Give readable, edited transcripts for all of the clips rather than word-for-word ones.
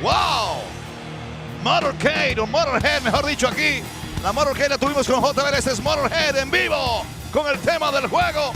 ¡Wow! Motorcade, o Motorhead, mejor dicho aquí. La Motorcade la tuvimos con JBL. Este es Motorhead en vivo con el tema del juego.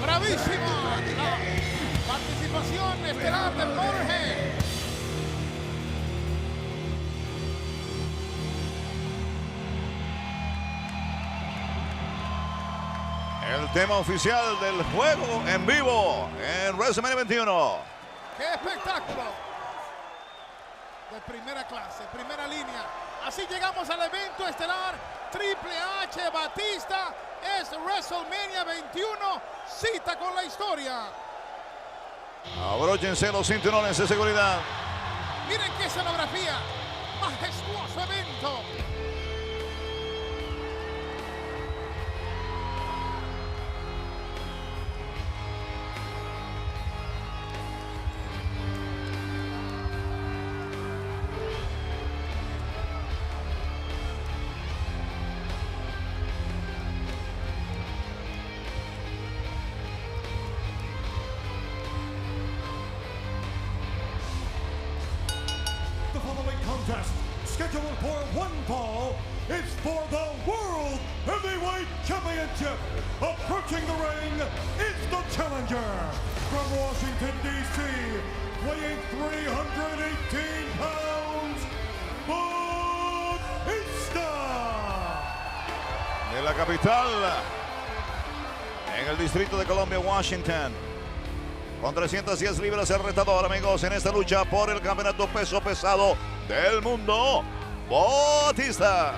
Bravísima la participación estelar de Motorhead. El tema oficial del juego en vivo en WrestleMania 21. ¡Qué espectáculo! De primera clase, primera línea. Así llegamos al evento estelar. Triple H Batista es WrestleMania 21. Cita con la historia. Abróchense los cinturones de seguridad. Miren qué escenografía. Majestuoso evento. The following contest, scheduled for one fall, is for the World Heavyweight Championship. Approaching the ring is the challenger from Washington, D.C., weighing 318 pounds, Batista. De la capital, en el Distrito de Columbia, Washington. Con 310 libras el retador, amigos, en esta lucha por el campeonato peso pesado del mundo, Batista.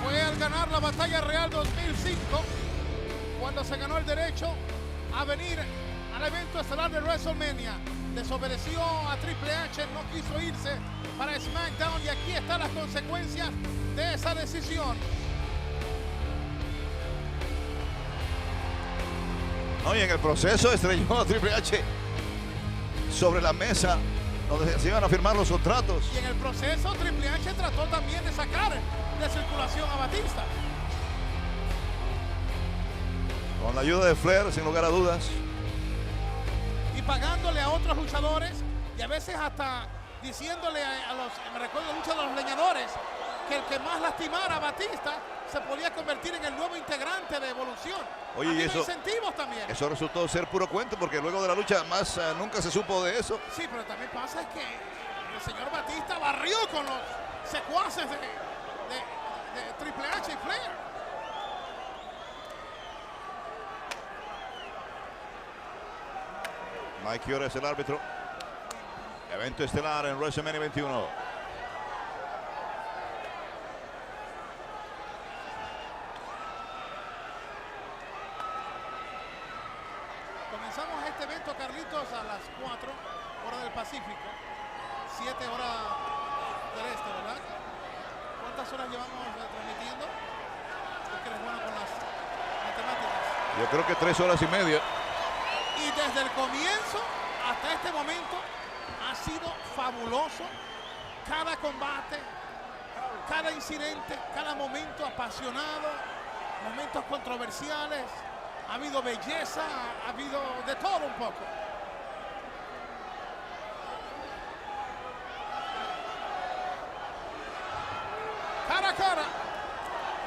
Fue al ganar la Batalla Real 2005 cuando se ganó el derecho a venir al evento estelar de WrestleMania. Desobedeció a Triple H, no quiso irse para SmackDown y aquí están las consecuencias de esa decisión. No, y en el proceso estrelló a Triple H sobre la mesa donde se iban a firmar los contratos. Y en el proceso Triple H trató también de sacar de circulación a Batista. Con la ayuda de Flair, sin lugar a dudas. Y pagándole a otros luchadores y a veces hasta diciéndole a los, me recuerdo la lucha de los leñadores, que el que más lastimara a Batista se podía convertir en el nuevo integrante de Evolución. Oye, y eso, incentivos también. Eso resultó ser puro cuento porque luego de la lucha más nunca se supo de eso. Sí, pero también pasa es que el señor Batista barrió con los secuaces de Triple H y Flair. Mike Chiora es el árbitro. Evento estelar en WrestleMania 21. Comenzamos este evento, Carlitos, a las 4 hora del Pacífico, 7 horas del este, ¿verdad? ¿Cuántas horas llevamos transmitiendo? Tú que eres bueno con las matemáticas. Yo creo que 3 horas y media. Y desde el comienzo hasta este momento ha sido fabuloso. Cada combate, cada incidente, cada momento apasionado, momentos controversiales. Ha habido belleza, ha habido de todo un poco. Cara a cara,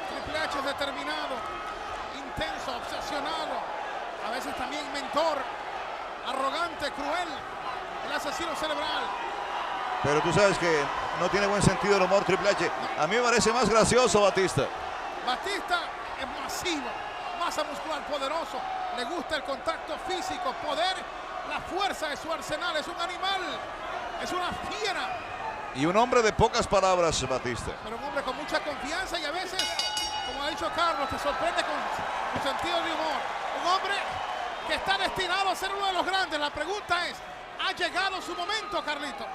Triple H es determinado, intenso, obsesionado. A veces también mentor, arrogante, cruel, el asesino cerebral. Pero tú sabes que no tiene buen sentido el humor Triple H. A mí me parece más gracioso Batista. Batista es masivo, masa muscular poderoso, le gusta el contacto físico, poder, la fuerza de su arsenal, es un animal, es una fiera. Y un hombre de pocas palabras, Batista. Pero un hombre con mucha confianza y a veces, como ha dicho Carlos, te sorprende con su sentido de humor. Un hombre que está destinado a ser uno de los grandes. La pregunta es, ¿ha llegado su momento, Carlitos?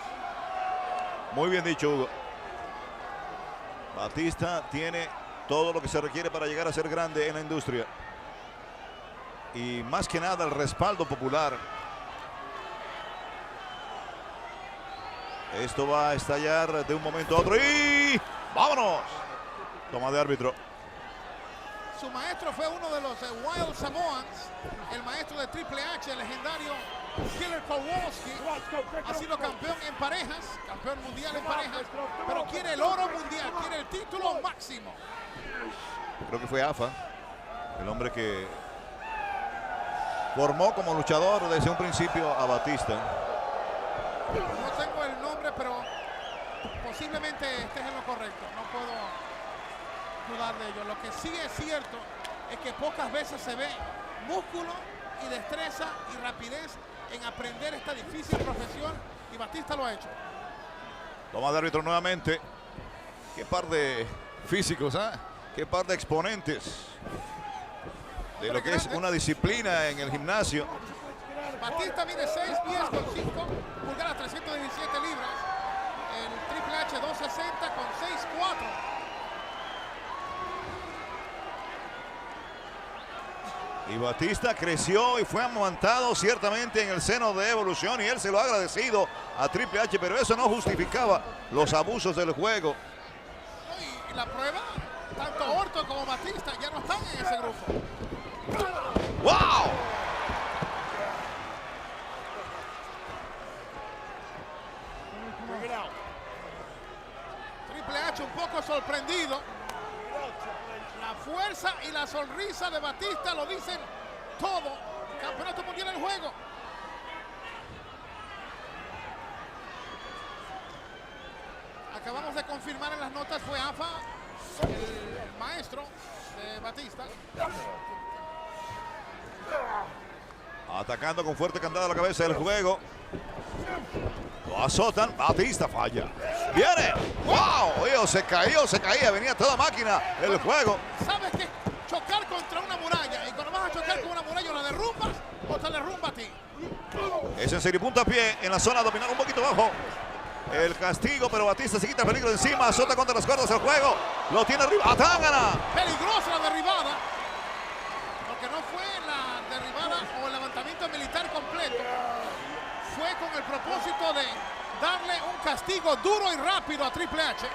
Muy bien dicho, Hugo. Batista tiene todo lo que se requiere para llegar a ser grande en la industria. Y más que nada el respaldo popular. Esto va a estallar de un momento a otro y ¡vámonos! Toma de árbitro. Su maestro fue uno de los Wild Samoans, el maestro de Triple H, el legendario Killer Kowalski. Ha sido campeón en parejas, campeón mundial en parejas, pero quiere el oro mundial, quiere el título máximo. Creo que fue AFA, el hombre que formó como luchador desde un principio a Batista. No tengo el nombre, pero posiblemente estés en lo correcto. No puedo dudar de ello. Lo que sí es cierto es que pocas veces se ve músculo y destreza y rapidez en aprender esta difícil profesión y Batista lo ha hecho. Toma de árbitro nuevamente. Qué par de físicos, ¿eh? Qué par de exponentes de lo que es una disciplina en el gimnasio. Batista mide 6 pies con 5 pulgadas, 317 libras. El Triple H 260 con 6'4". Y Batista creció y fue amamantado ciertamente en el seno de Evolución y él se lo ha agradecido a Triple H, pero eso no justificaba los abusos del juego. Y la prueba, tanto Orton como Batista ya no están en ese grupo. ¡Wow! Triple H un poco sorprendido. La fuerza y la sonrisa de Batista lo dicen todo. Campeonato mundial en juego. Acabamos de confirmar en las notas, fue AFA, el maestro de Batista. Atacando con fuerte candada a la cabeza del juego. Lo azotan, Batista falla. Viene, wow, oye, se caía, venía toda máquina el juego. ¿Sabes qué? chocar contra una muralla. Y cuando vas a chocar con una muralla, ¿la derrumbas o te derrumba a ti? Es en serio puntapié en la zona abdominal un poquito bajo. El castigo, pero Batista se quita el peligro de encima. Azota contra las cuerdas el juego. Lo tiene arriba. ¡Atangana! Peligrosa la derribada. Porque no fue la derribada o el levantamiento militar completo. Fue con el propósito de darle un castigo duro y rápido a Triple H.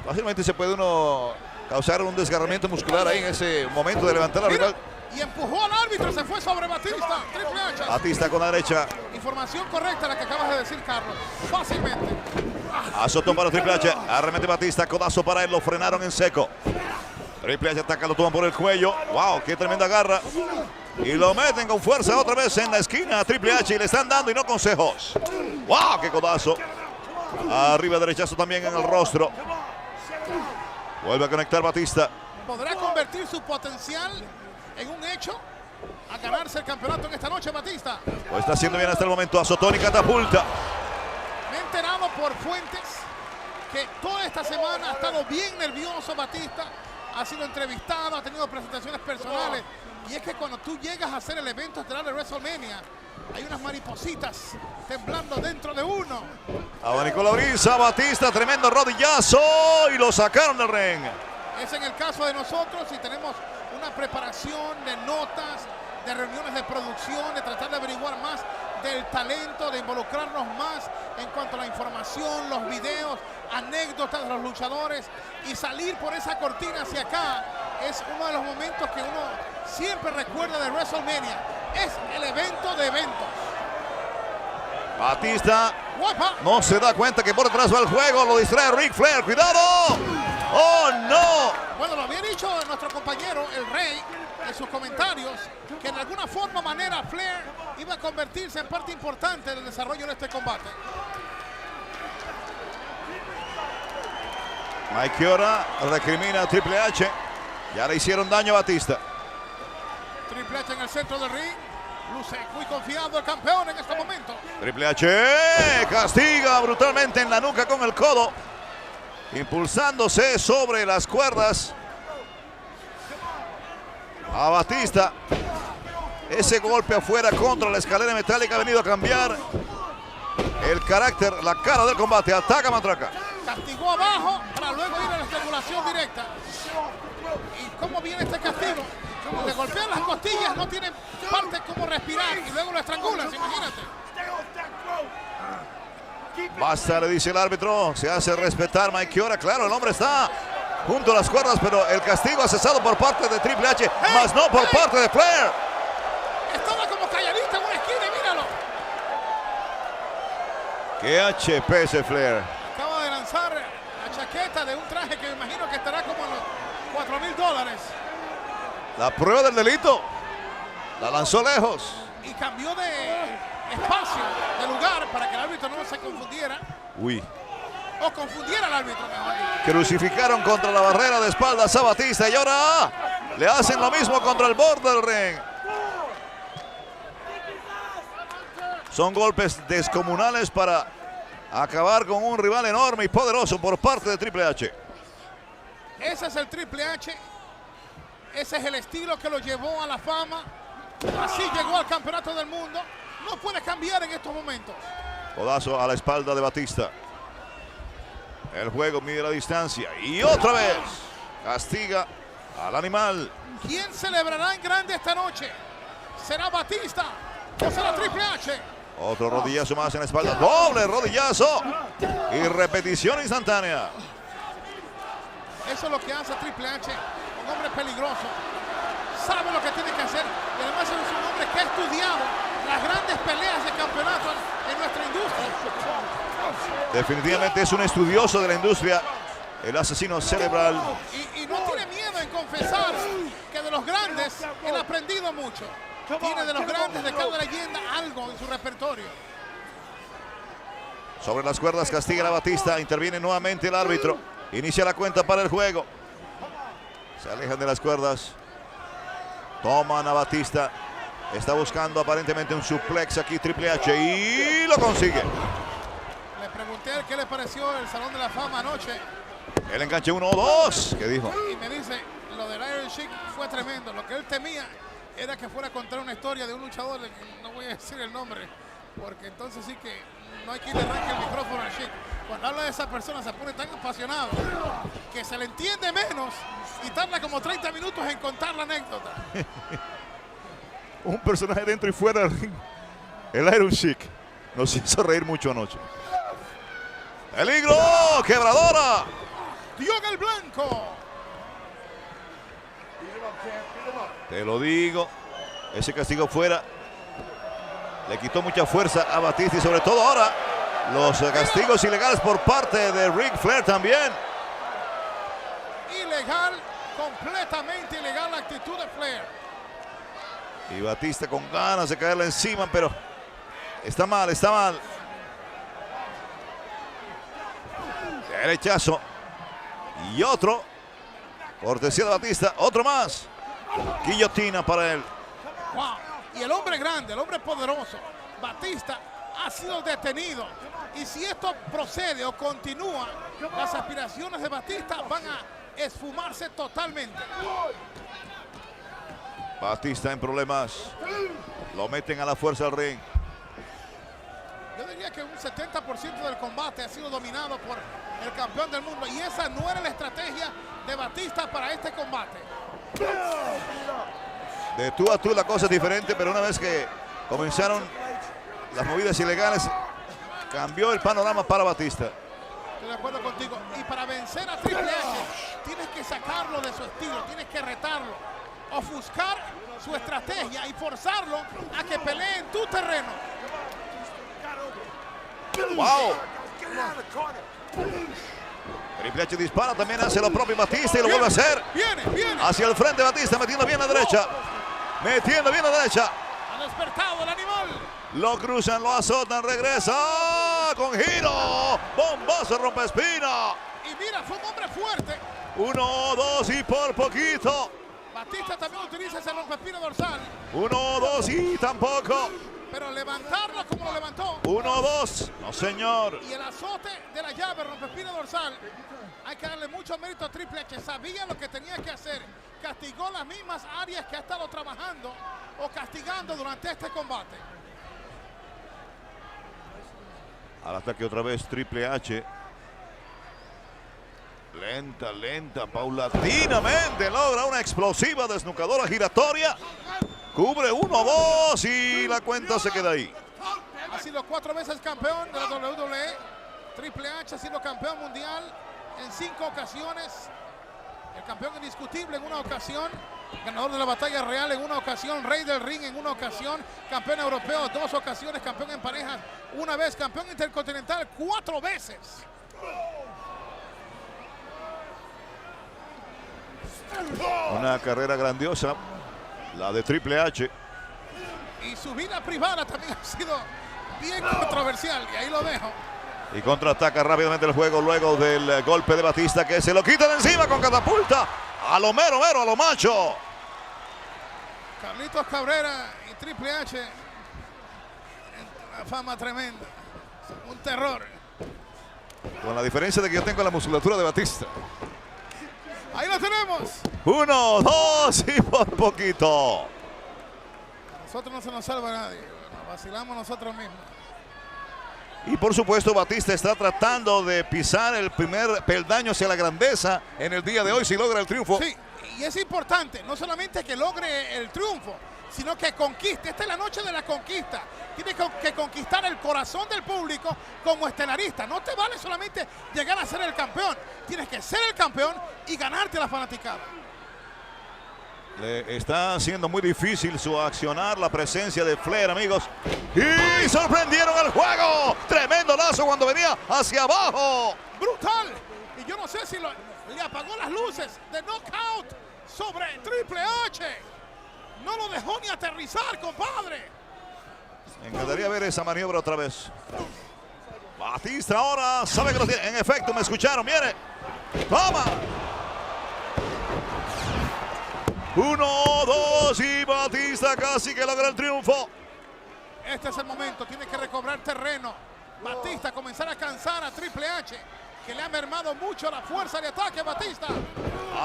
Fácilmente se puede uno causar un desgarramiento muscular ahí en ese momento de levantar la rival. Y empujó al árbitro, se fue sobre Batista. Triple H. Batista con la derecha. Información correcta la que acabas de decir, Carlos. Fácilmente. Azotó para Triple H. Arremete Batista, codazo para él, lo frenaron en seco. Triple H ataca, lo toman por el cuello. ¡Wow! ¡Qué tremenda garra! Y lo meten con fuerza otra vez en la esquina a Triple H y le están dando y no consejos. ¡Wow! ¡Qué codazo! Arriba derechazo también en el rostro. Vuelve a conectar Batista. ¿Podrá convertir su potencial en un hecho a ganarse el campeonato en esta noche, Batista? Lo está haciendo bien hasta el momento. Azotón y catapulta. Me he enterado por fuentes que toda esta semana ha estado bien nervioso Batista. Ha sido entrevistado, ha tenido presentaciones personales. Y es que cuando tú llegas a hacer el evento estelar de WrestleMania, hay unas maripositas temblando dentro de uno. Abanicó la brisa, Batista, tremendo rodillazo y lo sacaron del ring. Es en el caso de nosotros y tenemos una preparación de notas, de reuniones de producción, de tratar de averiguar más del talento, de involucrarnos más en cuanto a la información, los videos, anécdotas de los luchadores y salir por esa cortina hacia acá es uno de los momentos que uno siempre recuerda de WrestleMania. Es el evento de eventos. Batista ¡Guapa! no se da cuenta que por detrás va el juego, lo distrae Ric Flair, ¡cuidado! ¡Oh, no! Bueno, lo había dicho nuestro compañero, el Rey, en sus comentarios, que en alguna forma o manera Flair iba a convertirse en parte importante del desarrollo de este combate. Mike Chiora recrimina a Triple H. Ya le hicieron daño a Batista. Triple H en el centro del ring. Luce muy confiado el campeón en este momento. Triple H castiga brutalmente en la nuca con el codo, impulsándose sobre las cuerdas a Batista. Ese golpe afuera contra la escalera metálica ha venido a cambiar el carácter, la cara del combate. Ataca Matraca. Castigó abajo para luego ir a la estrangulación directa. ¿Y cómo viene este castigo? Le golpean las costillas, no tienen parte como respirar y luego lo estrangulan, imagínate. Basta, le dice el árbitro. Se hace respetar Mike Chiora. Claro, el hombre está junto a las cuerdas, pero el castigo ha cesado por parte de Triple H, más no por parte de Flair. Estaba como calladito en una esquina y míralo. Qué HP ese Flair. Acaba de lanzar la chaqueta de un traje que me imagino que estará como en los $4,000. La prueba del delito. La lanzó lejos. Y cambió de espacio, de lugar, para que el árbitro no se confundiera. Uy. O confundiera al árbitro, mejor dicho. Crucificaron contra la barrera de espaldas a Batista y ahora le hacen lo mismo contra el borde del ring. Son golpes descomunales para acabar con un rival enorme y poderoso por parte de Triple H. Ese es el Triple H. Ese es el estilo que lo llevó a la fama. Así llegó al campeonato del mundo. No puede cambiar en estos momentos. Codazo a la espalda de Batista. El juego mide la distancia. Y otra vez castiga al animal. ¿Quién celebrará en grande esta noche? ¿Será Batista o será Triple H? Otro rodillazo más en la espalda. Doble rodillazo. Y repetición instantánea. Eso es lo que hace Triple H. Un hombre peligroso. Sabe lo que tiene que hacer. Y además es un hombre que ha estudiado las grandes peleas de campeonato en nuestra industria. Definitivamente es un estudioso de la industria. El asesino cerebral. Y no tiene miedo en confesar que de los grandes él ha aprendido mucho. Tiene de los grandes de cada leyenda algo en su repertorio. Sobre las cuerdas castiga a Batista. Interviene nuevamente el árbitro. Inicia la cuenta para el juego. Se alejan de las cuerdas. Toman a Batista. Está buscando aparentemente un suplex aquí Triple H y lo consigue. Le pregunté a él qué le pareció el Salón de la Fama anoche. El enganche 1-2. ¿Qué dijo? Y me dice, lo del Iron Sheik fue tremendo. Lo que él temía era que fuera a contar una historia de un luchador, no voy a decir el nombre, porque entonces sí que no hay quien le arranque el micrófono al Sheik. Cuando habla de esa persona se pone tan apasionado que se le entiende menos y tarda como 30 minutos en contar la anécdota. Un personaje dentro y fuera del ring. El Iron Sheik nos hizo reír mucho anoche. ¡Peligro! ¡Quebradora! ¡Dio en el blanco! Te lo digo. Ese castigo fuera le quitó mucha fuerza a Batista y sobre todo ahora los castigos ilegales por parte de Ric Flair también. Ilegal, completamente ilegal la actitud de Flair. Y Batista con ganas de caerle encima, pero está mal, está mal. Derechazo. Y otro. Cortesía de Batista. Otro más. Guillotina para él. Wow. Y el hombre grande, el hombre poderoso, Batista, ha sido detenido. Y si esto procede o continúa, las aspiraciones de Batista van a esfumarse totalmente. Batista en problemas. Lo meten a la fuerza al ring. Yo diría que un 70% del combate ha sido dominado por el campeón del mundo. Y esa no era la estrategia de Batista para este combate. De tú a tú la cosa es diferente, pero una vez que comenzaron las movidas ilegales, cambió el panorama para Batista. Estoy de acuerdo contigo. Y para vencer a Triple H, tienes que sacarlo de su estilo, tienes que retarlo, ofuscar su estrategia y forzarlo a que pelee en tu terreno. ¡Wow! Triple H dispara, también hace lo propio Batista y lo vuelve a hacer. Viene. Hacia el frente Batista, metiendo bien a la derecha. Metiendo bien a la derecha. Ha despertado el animal. Lo cruzan, lo azotan, regresa con giro. Bombazo, rompe espina. Y mira, fue un hombre fuerte. 1, 2 y por poquito. Batista también utiliza ese rompespina dorsal. 1, 2 y tampoco. Pero levantarlo como lo levantó. 1, 2. No, señor. Y el azote de la llave, rompespina dorsal. Hay que darle mucho mérito a Triple H. Sabía lo que tenía que hacer. Castigó las mismas áreas que ha estado trabajando o castigando durante este combate. Al ataque otra vez Triple H. Lenta, paulatinamente logra una explosiva desnucadora giratoria. Cubre 1, 2 y la cuenta se queda ahí. Ha sido 4 veces campeón de la WWE. Triple H ha sido campeón mundial en 5 ocasiones. El campeón indiscutible en una ocasión. Ganador de la batalla real en una ocasión. Rey del ring en una ocasión. Campeón europeo 2 ocasiones. Campeón en parejas 1 vez. Campeón intercontinental 4 veces. Una carrera grandiosa, la de Triple H. Y su vida privada también ha sido bien controversial. Y ahí lo dejo. Y contraataca rápidamente el juego luego del golpe de Batista, que se lo quita de encima con catapulta. A lo mero, a lo macho. Carlitos Cabrera y Triple H. Una fama tremenda. Un terror. Con la diferencia de que yo tengo la musculatura de Batista. Ahí lo tenemos. 1, 2 y por poquito. A nosotros no se nos salva nadie. Nos vacilamos nosotros mismos. Y por supuesto Batista está tratando de pisar el primer peldaño hacia la grandeza en el día de hoy si logra el triunfo. Sí, y es importante, no solamente que logre el triunfo, sino que conquiste. Esta es la noche de la conquista. Tiene que conquistar el corazón del público como estelarista. No te vale solamente llegar a ser el campeón. Tienes que ser el campeón y ganarte a la fanaticada. Le está haciendo muy difícil su accionar, la presencia de Flair, amigos. Y sorprendieron el juego. Tremendo lazo cuando venía hacia abajo. Brutal. Y yo no sé si le apagó las luces de knockout sobre Triple H. No lo dejó ni aterrizar, compadre. Me encantaría ver esa maniobra otra vez. Batista ahora sabe que lo tiene. En efecto, me escucharon. Viene. Toma. 1, 2 y Batista casi que logra el triunfo. Este es el momento. Tiene que recobrar terreno. Batista comenzar a cansar a Triple H. que le ha mermado mucho la fuerza de ataque a Batista.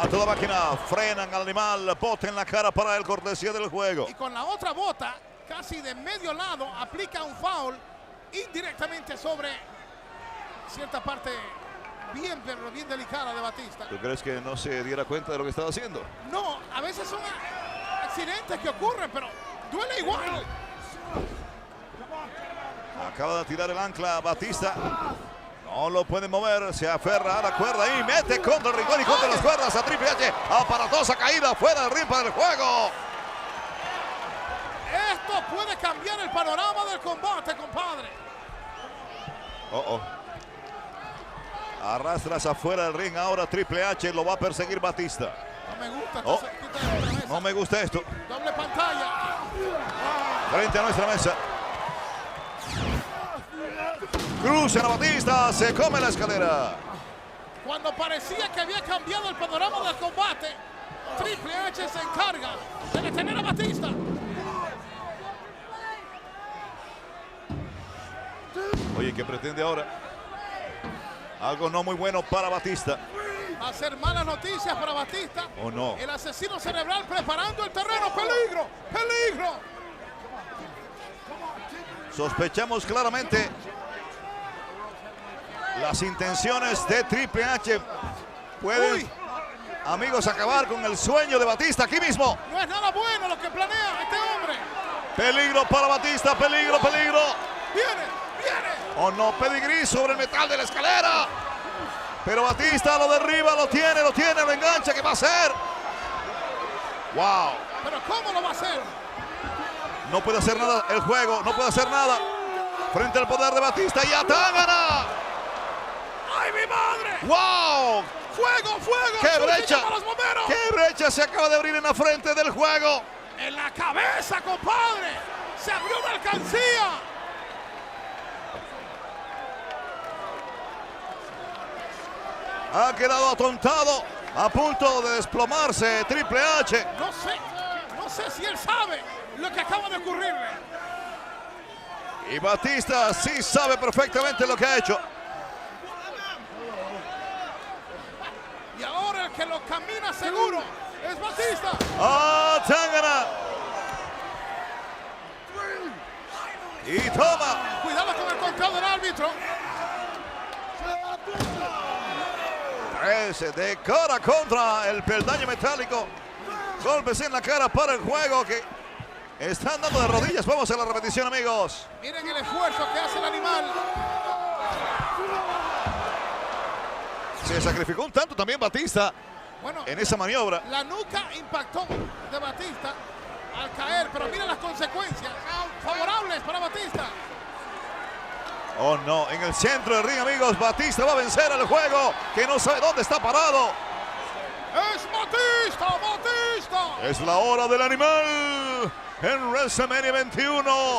A toda máquina, frenan al animal, bota en la cara para el cortesía del juego. Y con la otra bota, casi de medio lado, aplica un foul indirectamente sobre cierta parte bien, pero bien delicada de Batista. ¿Tú crees que no se diera cuenta de lo que estaba haciendo? No, a veces son accidentes que ocurren, pero duele igual. Acaba de tirar el ancla Batista. No lo puede mover, se aferra a la cuerda y mete contra el rincón y contra las cuerdas a Triple H. Aparatosa caída fuera del ring para el juego. Esto puede cambiar el panorama del combate, compadre. Arrastras afuera del ring ahora Triple H, lo va a perseguir Batista. No me gusta. Quítale la mesa. No me gusta esto. Doble pantalla. Frente a nuestra mesa. Cruza a Batista, se come la escalera. Cuando parecía que había cambiado el panorama del combate, Triple H se encarga de detener a Batista. Oye, ¿qué pretende ahora? Algo no muy bueno para Batista. Va a ser malas noticias para Batista. ¿O no? El asesino cerebral preparando el terreno. ¡Peligro! ¡Peligro! Sospechamos claramente las intenciones de Triple H. Pueden, amigos, acabar con el sueño de Batista aquí mismo. No es nada bueno lo que planea este hombre. Peligro para Batista, peligro, peligro. Viene. Oh no, pedigrí sobre el metal de la escalera. Pero Batista lo derriba, lo tiene, lo engancha. ¿Qué va a hacer? Wow. Pero ¿cómo lo va a hacer? No puede hacer nada el juego, no puede hacer nada frente al poder de Batista y Tangana. ¡Ay, mi madre! ¡Wow! ¡Fuego, fuego! ¡Qué brecha! Para los bomberos! ¡Qué brecha se acaba de abrir en la frente del juego! ¡En la cabeza, compadre! ¡Se abrió una alcancía! Ha quedado atontado, a punto de desplomarse Triple H. No sé si él sabe lo que acaba de ocurrirle. Y Batista sí sabe perfectamente lo que ha hecho. Y ahora el que lo camina seguro es Batista. ¡Ah, Tangana! Y toma. Cuidado con el control del árbitro. 13 de cara contra el peldaño metálico. Golpes en la cara para el juego que están dando de rodillas. Vamos a la repetición, amigos. Miren el esfuerzo que hace el animal. Se sacrificó un tanto también Batista en esa maniobra. La nuca impactó de Batista al caer, pero mira las consecuencias favorables para Batista. Oh no, en el centro del ring, amigos, Batista va a vencer al juego, que no sabe dónde está parado. ¡Es Batista! ¡Batista! Es la hora del animal en WrestleMania 21.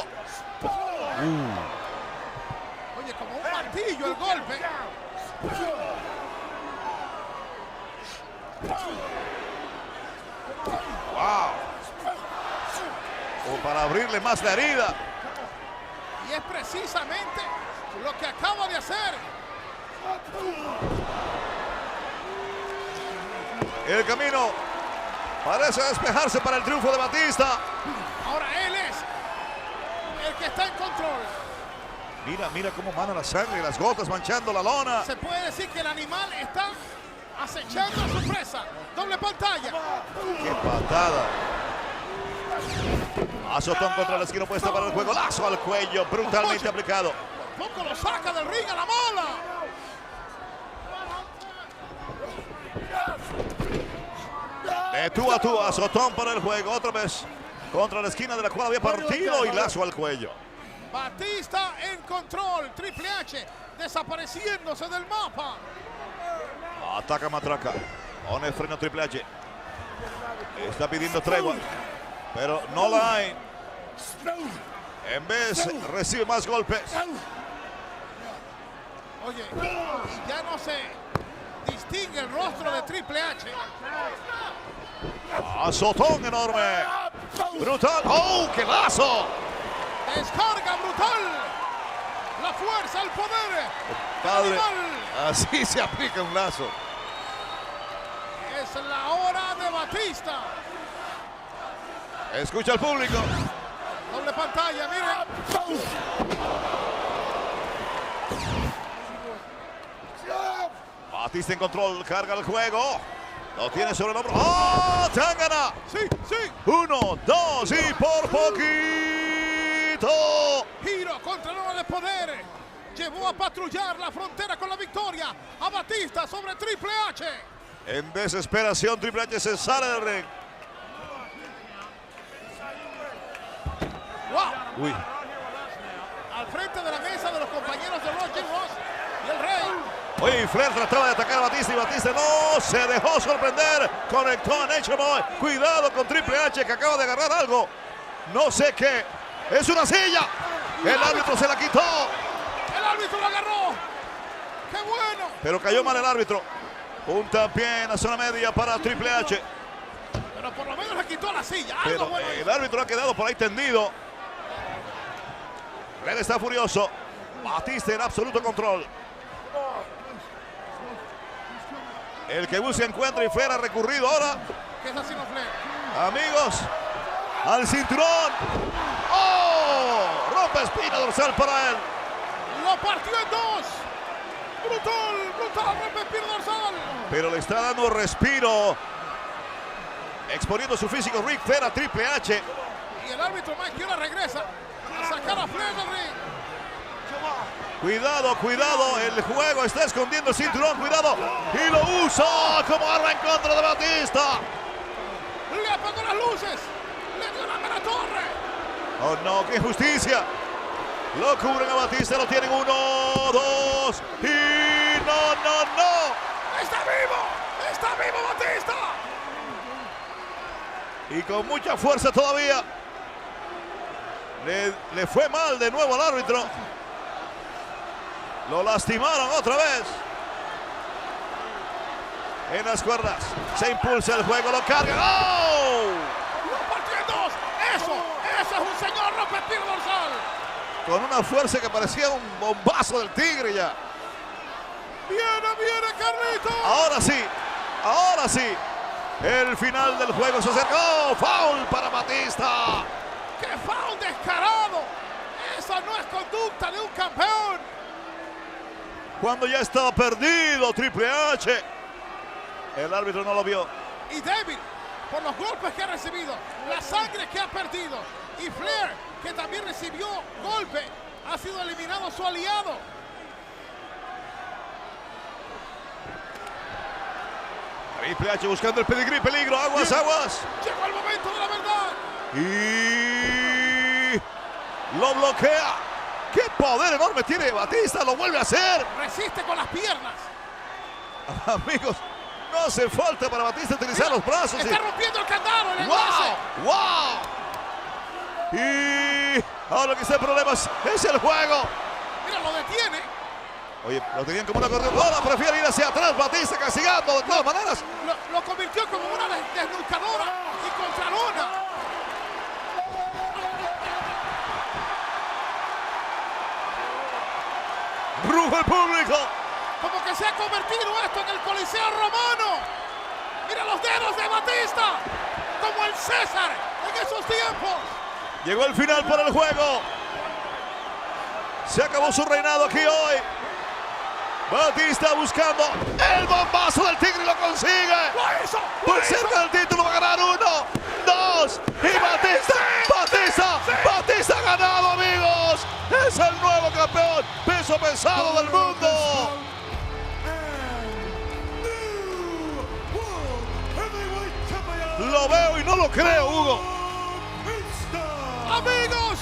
Oye, como un martillo el golpe. Wow. O para abrirle más la herida. Y es precisamente lo que acaba de hacer. El camino parece despejarse para el triunfo de Batista. Ahora él es el que está en control. Mira cómo mana la sangre, las gotas manchando la lona. Se puede decir que el animal está acechando a su presa. Doble pantalla. ¡Qué patada! Azotón contra la esquina opuesta para el juego. Lazo al cuello, brutalmente aplicado. Poco lo saca del ring a la mola. De tú a tú, azotón para el juego. Otra vez contra la esquina de la cual había partido y lazo al cuello. Batista en control. Triple H desapareciéndose del mapa. Ataca matraca. Pone freno Triple H. Está pidiendo tregua, pero no la hay. En vez recibe más golpes. Oye, y ya no se distingue el rostro de Triple H. Azotón enorme. Brutal. ¡Oh, qué lazo! Descarga brutal. la fuerza, el poder. Padre, Animal. así se aplica un lazo. Es la hora de Batista. Escucha al público. Doble pantalla, miren. Batista en control, carga el juego. Lo tiene sobre el hombro. ¡Oh! ¡Tangana! Sí, sí. 1, 2 y por poquito. Giro contra el hombre de poder. Llevó a patrullar la frontera con la victoria a Batista sobre Triple H. En desesperación, Triple H se sale del ring. ¡Wow! Uy. Al frente de la mesa de los compañeros de Roger Ross y el Rey. Oye, Flair trataba de atacar a Batista y Batista no se dejó sorprender. Conectó a Nature Boy. Cuidado con Triple H que acaba de agarrar algo. No sé qué. Es una silla. El árbitro se la quitó. El árbitro lo agarró. ¡Qué bueno! Pero cayó mal el árbitro. Puntapié en la zona media para Triple H. Pero por lo menos le quitó la silla. Algo Pero bueno el hizo. árbitro ha quedado por ahí tendido. Flair está furioso. Batista en absoluto control. El que busca encuentra y Flair ha recurrido ahora. ¿Qué es así, no Flair? Amigos, al cinturón. ¡Oh! Rompe espina dorsal para él. Lo partió en dos. Brutal, brutal, rompe espina dorsal. Pero le está dando respiro. Exponiendo su físico Ric Flair a Triple H. Y el árbitro Mike Chioda regresa a sacar a Flair del ring. Cuidado, cuidado. El juego está escondiendo el cinturón. Cuidado. Y lo usa como arma en contra de Batista. Le apagó las luces. Le dio la mera torre. Oh no, qué injusticia. Lo cubren a Batista. Lo tienen 1, 2. Y no. ¡Está vivo! ¡Está vivo Batista! Y con mucha fuerza todavía. Le fue mal de nuevo al árbitro. Lo lastimaron otra vez. En las cuerdas. Se impulsa el juego, lo carga. ¡Oh! ¡Lo partió en dos! ¡Eso es un señor rompeespina dorsal! Con una fuerza que parecía un bombazo del tigre ya. ¡Viene Carlito! Ahora sí. El final del juego se acercó. ¡Foul para Batista! ¡Qué foul descarado! ¡Esa no es conducta de un campeón! Cuando ya estaba perdido Triple H. El árbitro no lo vio. Y débil por los golpes que ha recibido, la sangre que ha perdido. Y Flair, que también recibió golpe, ha sido eliminado su aliado. Triple H buscando el pedigrí, peligro, aguas. Llegó el momento de la verdad. Y lo bloquea. ¡Qué poder enorme tiene Batista! ¡Lo vuelve a hacer! Resiste con las piernas. Amigos, no hace falta para Batista utilizar los brazos. Está rompiendo el candado, el enlace. ¡Wow! Y ahora que está en problemas es el juego. Mira, lo detiene. Oye, lo tenían como una corredora. Prefiere ir hacia atrás. Batista castigando de todas maneras. Lo convirtió como una desnucadora y contralona. Ruge el público. Como que se ha convertido esto en el Coliseo Romano. Mira los dedos de Batista. Como el César en esos tiempos. Llegó el final para el juego. Se acabó su reinado aquí hoy. Batista buscando el bombazo del tigre y lo consigue. ¡Lo hizo! Por cerca del título va a ganar 1, 2 y Batista ha ganado, amigos. Es el nuevo campeón peso pesado del mundo. Lo veo y no lo creo, Hugo. Amigos,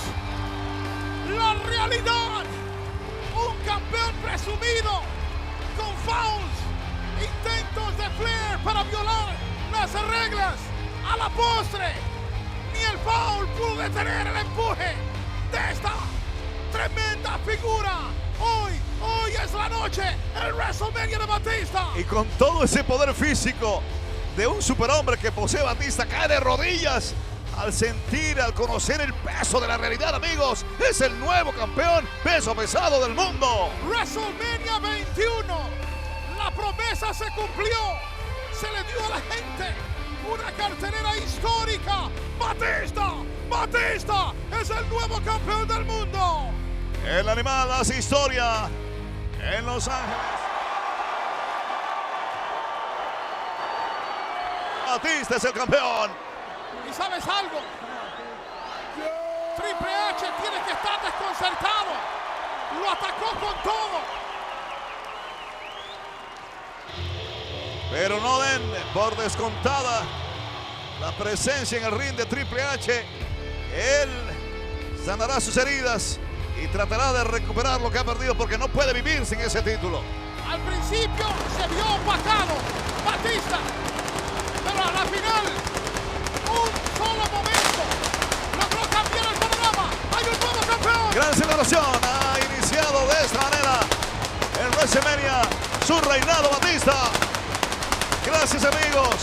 la realidad. Un campeón presumido con fouls, intentos de Flair para violar las reglas. A la postre, ni el foul pudo detener el empuje de esta tremenda figura. Hoy es la noche, el WrestleMania de Batista. Y con todo ese poder físico de un superhombre que posee Batista, cae de rodillas al sentir, al conocer el peso de la realidad, amigos, es el nuevo campeón peso pesado del mundo. WrestleMania 21, la promesa se cumplió, se le dio a la gente una cartelera histórica. Batista es el nuevo campeón del mundo. El animal hace historia en Los Ángeles. Batista es el campeón. ¿Y sabes algo? Triple H tiene que estar desconcertado. Lo atacó con todo. Pero no den por descontada la presencia en el ring de Triple H. Él sanará sus heridas y tratará de recuperar lo que ha perdido, porque no puede vivir sin ese título. Al principio se vio opacado Batista, pero a la final, un solo momento logró cambiar el panorama. Hay un nuevo campeón. Gran celebración ha iniciado de esta manera en WrestleMania su reinado, Batista. Gracias, amigos.